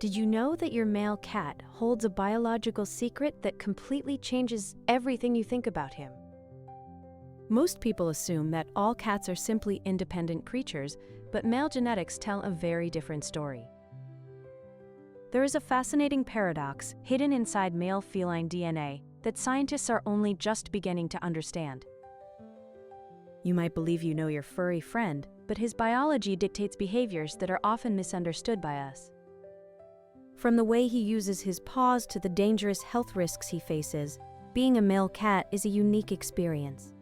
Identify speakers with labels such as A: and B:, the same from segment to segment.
A: Did you know that your male cat holds a biological secret that completely changes everything you think about him? Most people assume that all cats are simply independent creatures, but male genetics tell a very different story. There is a fascinating paradox hidden inside male feline DNA that scientists are only just beginning to understand. You might believe you know your furry friend, but his biology dictates behaviors that are often misunderstood by us. From the way he uses his paws to the dangerous health risks he faces, being a male cat is a unique experience.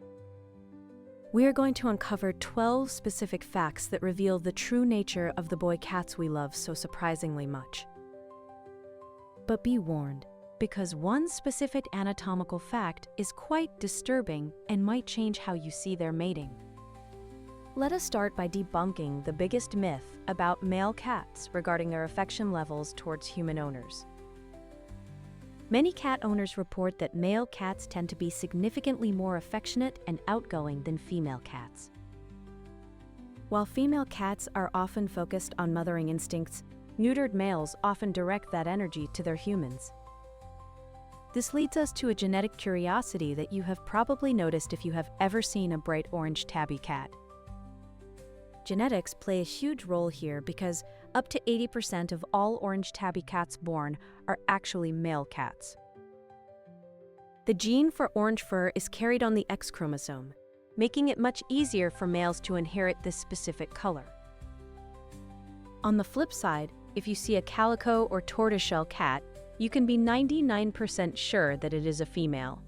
A: We are going to uncover 12 specific facts that reveal the true nature of the boy cats we love so surprisingly much. But be warned, because one specific anatomical fact is quite disturbing and might change how you see their mating. Let us start by debunking the biggest myth about male cats regarding their affection levels towards human owners. Many cat owners report that male cats tend to be significantly more affectionate and outgoing than female cats. While female cats are often focused on mothering instincts, neutered males often direct that energy to their humans. This leads us to a genetic curiosity that you have probably noticed if you have ever seen a bright orange tabby cat. Genetics play a huge role here because up to 80% of all orange tabby cats born are actually male cats. The gene for orange fur is carried on the X chromosome, making it much easier for males to inherit this specific color. On the flip side, if you see a calico or tortoiseshell cat, you can be 99% sure that it is a female.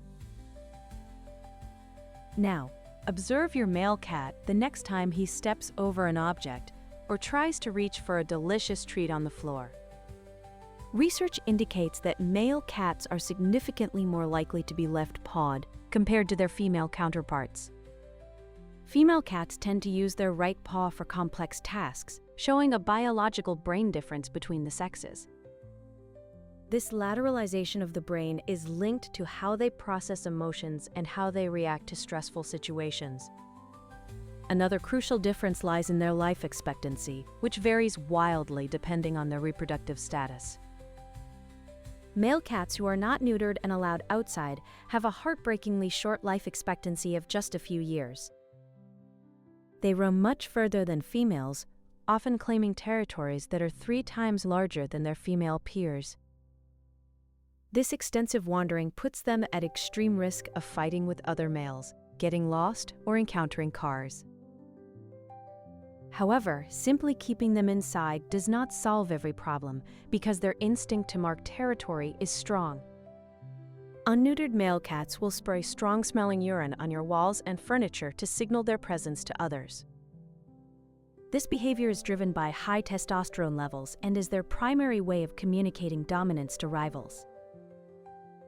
A: Now, observe your male cat the next time he steps over an object or tries to reach for a delicious treat on the floor. Research indicates that male cats are significantly more likely to be left pawed compared to their female counterparts. Female cats tend to use their right paw for complex tasks, showing a biological brain difference between the sexes. This lateralization of the brain is linked to how they process emotions and how they react to stressful situations. Another crucial difference lies in their life expectancy, which varies wildly depending on their reproductive status. Male cats who are not neutered and allowed outside have a heartbreakingly short life expectancy of just a few years. They roam much further than females, often claiming territories that are 3 times larger than their female peers. This extensive wandering puts them at extreme risk of fighting with other males, getting lost, or encountering cars. However, simply keeping them inside does not solve every problem because their instinct to mark territory is strong. Unneutered male cats will spray strong-smelling urine on your walls and furniture to signal their presence to others. This behavior is driven by high testosterone levels and is their primary way of communicating dominance to rivals.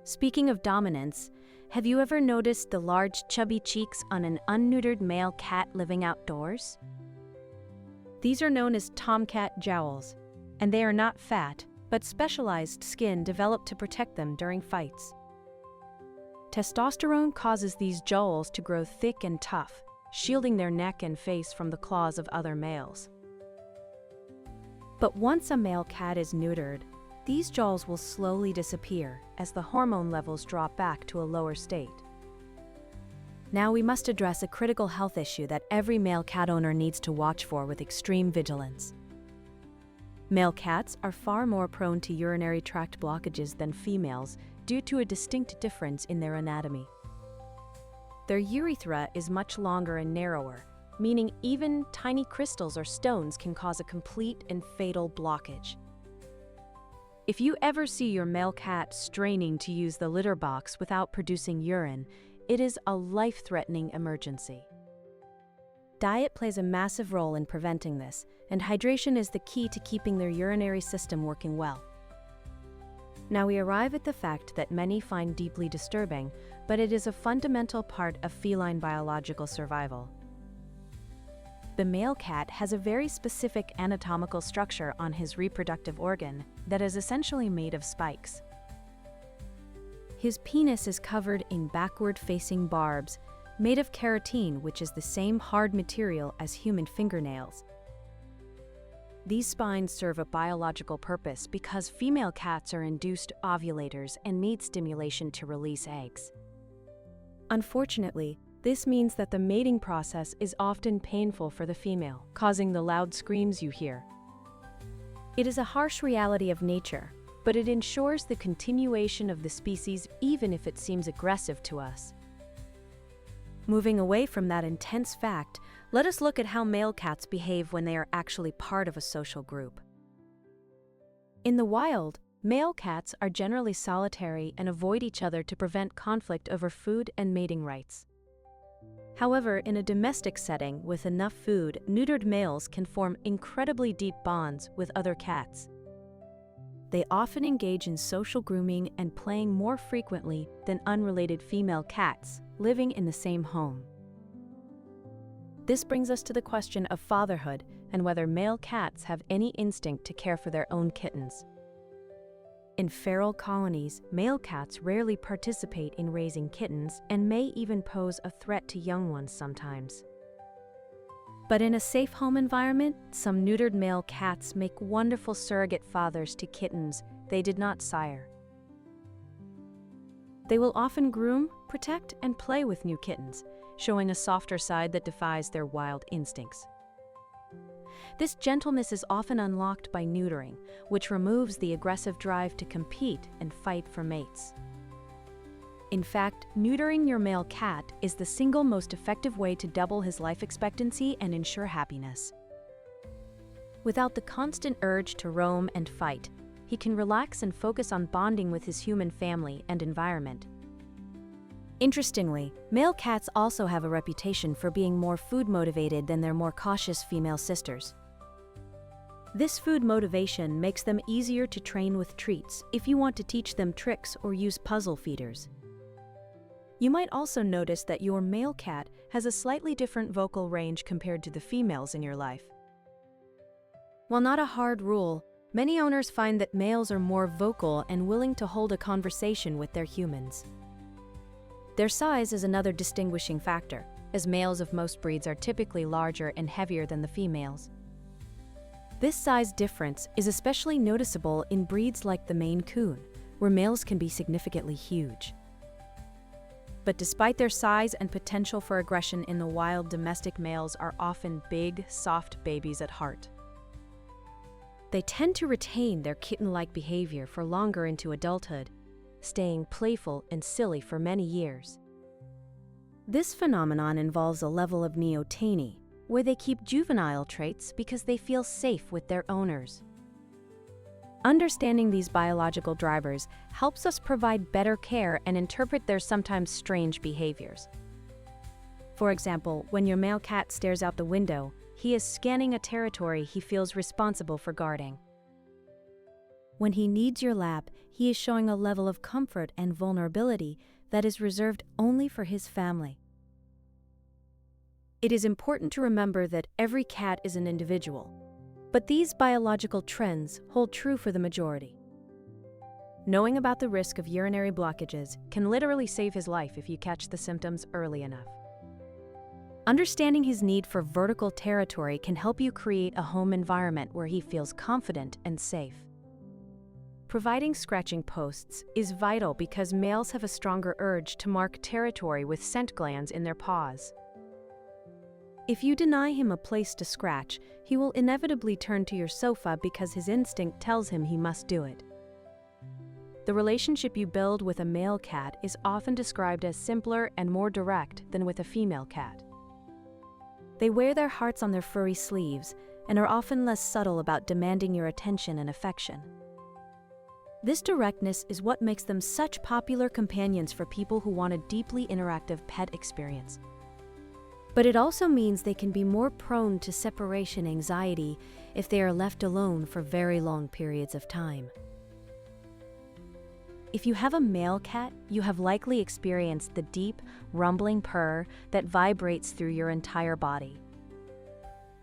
A: Speaking of dominance, have you ever noticed the large, chubby cheeks on an unneutered male cat living outdoors? These are known as tomcat jowls, and they are not fat, but specialized skin developed to protect them during fights. Testosterone causes these jowls to grow thick and tough, shielding their neck and face from the claws of other males. But once a male cat is neutered, these jowls will slowly disappear as the hormone levels drop back to a lower state. Now we must address a critical health issue that every male cat owner needs to watch for with extreme vigilance. Male cats are far more prone to urinary tract blockages than females due to a distinct difference in their anatomy. Their urethra is much longer and narrower, meaning even tiny crystals or stones can cause a complete and fatal blockage. If you ever see your male cat straining to use the litter box without producing urine, it is a life-threatening emergency. Diet plays a massive role in preventing this, and hydration is the key to keeping their urinary system working well. Now we arrive at the fact that many find deeply disturbing, but it is a fundamental part of feline biological survival. The male cat has a very specific anatomical structure on his reproductive organ that is essentially made of spikes. His penis is covered in backward-facing barbs, made of keratin, which is the same hard material as human fingernails. These spines serve a biological purpose because female cats are induced ovulators and need stimulation to release eggs. Unfortunately, this means that the mating process is often painful for the female, causing the loud screams you hear. It is a harsh reality of nature, but it ensures the continuation of the species even if it seems aggressive to us. Moving away from that intense fact, let us look at how male cats behave when they are actually part of a social group. In the wild, male cats are generally solitary and avoid each other to prevent conflict over food and mating rights. However, in a domestic setting with enough food, neutered males can form incredibly deep bonds with other cats. They often engage in social grooming and playing more frequently than unrelated female cats living in the same home. This brings us to the question of fatherhood and whether male cats have any instinct to care for their own kittens. In feral colonies, male cats rarely participate in raising kittens and may even pose a threat to young ones sometimes. But in a safe home environment, some neutered male cats make wonderful surrogate fathers to kittens they did not sire. They will often groom, protect, and play with new kittens, showing a softer side that defies their wild instincts. This gentleness is often unlocked by neutering, which removes the aggressive drive to compete and fight for mates. In fact, neutering your male cat is the single most effective way to double his life expectancy and ensure happiness. Without the constant urge to roam and fight, he can relax and focus on bonding with his human family and environment. Interestingly, male cats also have a reputation for being more food-motivated than their more cautious female sisters. This food motivation makes them easier to train with treats if you want to teach them tricks or use puzzle feeders. You might also notice that your male cat has a slightly different vocal range compared to the females in your life. While not a hard rule, many owners find that males are more vocal and willing to hold a conversation with their humans. Their size is another distinguishing factor, as males of most breeds are typically larger and heavier than the females. This size difference is especially noticeable in breeds like the Maine Coon, where males can be significantly huge. But despite their size and potential for aggression in the wild, domestic males are often big, soft babies at heart. They tend to retain their kitten-like behavior for longer into adulthood, staying playful and silly for many years. This phenomenon involves a level of neoteny, where they keep juvenile traits because they feel safe with their owners. Understanding these biological drivers helps us provide better care and interpret their sometimes strange behaviors. For example, when your male cat stares out the window, he is scanning a territory he feels responsible for guarding. When he needs your lap, he is showing a level of comfort and vulnerability that is reserved only for his family. It is important to remember that every cat is an individual, but these biological trends hold true for the majority. Knowing about the risk of urinary blockages can literally save his life if you catch the symptoms early enough. Understanding his need for vertical territory can help you create a home environment where he feels confident and safe. Providing scratching posts is vital because males have a stronger urge to mark territory with scent glands in their paws. If you deny him a place to scratch, he will inevitably turn to your sofa because his instinct tells him he must do it. The relationship you build with a male cat is often described as simpler and more direct than with a female cat. They wear their hearts on their furry sleeves and are often less subtle about demanding your attention and affection. This directness is what makes them such popular companions for people who want a deeply interactive pet experience. But it also means they can be more prone to separation anxiety if they are left alone for very long periods of time. If you have a male cat, you have likely experienced the deep, rumbling purr that vibrates through your entire body.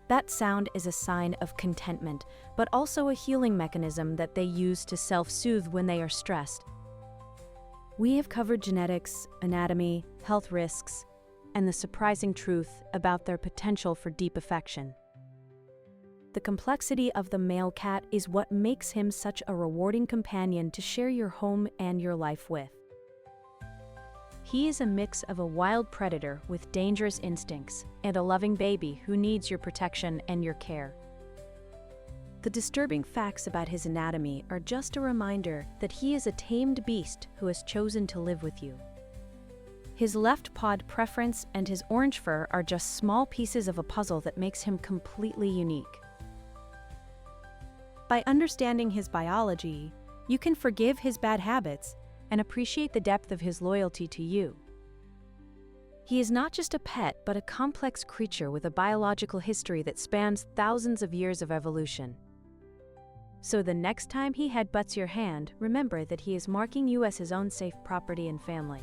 A: That sound is a sign of contentment, but also a healing mechanism that they use to self-soothe when they are stressed. We have covered genetics, anatomy, health risks, and the surprising truth about their potential for deep affection. the complexity of the male cat is what makes him such a rewarding companion to share your home and your life with. He is a mix of a wild predator with dangerous instincts and a loving baby who needs your protection and your care. The disturbing facts about his anatomy are just a reminder that he is a tamed beast who has chosen to live with you. His left pawed preference and his orange fur are just small pieces of a puzzle that makes him completely unique. By understanding his biology, you can forgive his bad habits and appreciate the depth of his loyalty to you. He is not just a pet, but a complex creature with a biological history that spans thousands of years of evolution. So the next time he headbutts your hand, remember that he is marking you as his own safe property and family.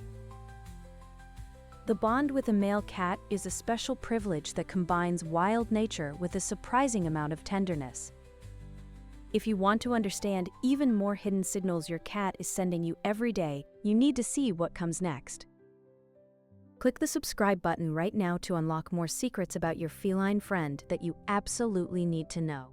A: The bond with a male cat is a special privilege that combines wild nature with a surprising amount of tenderness. If you want to understand even more hidden signals your cat is sending you every day, you need to see what comes next. Click the subscribe button right now to unlock more secrets about your feline friend that you absolutely need to know.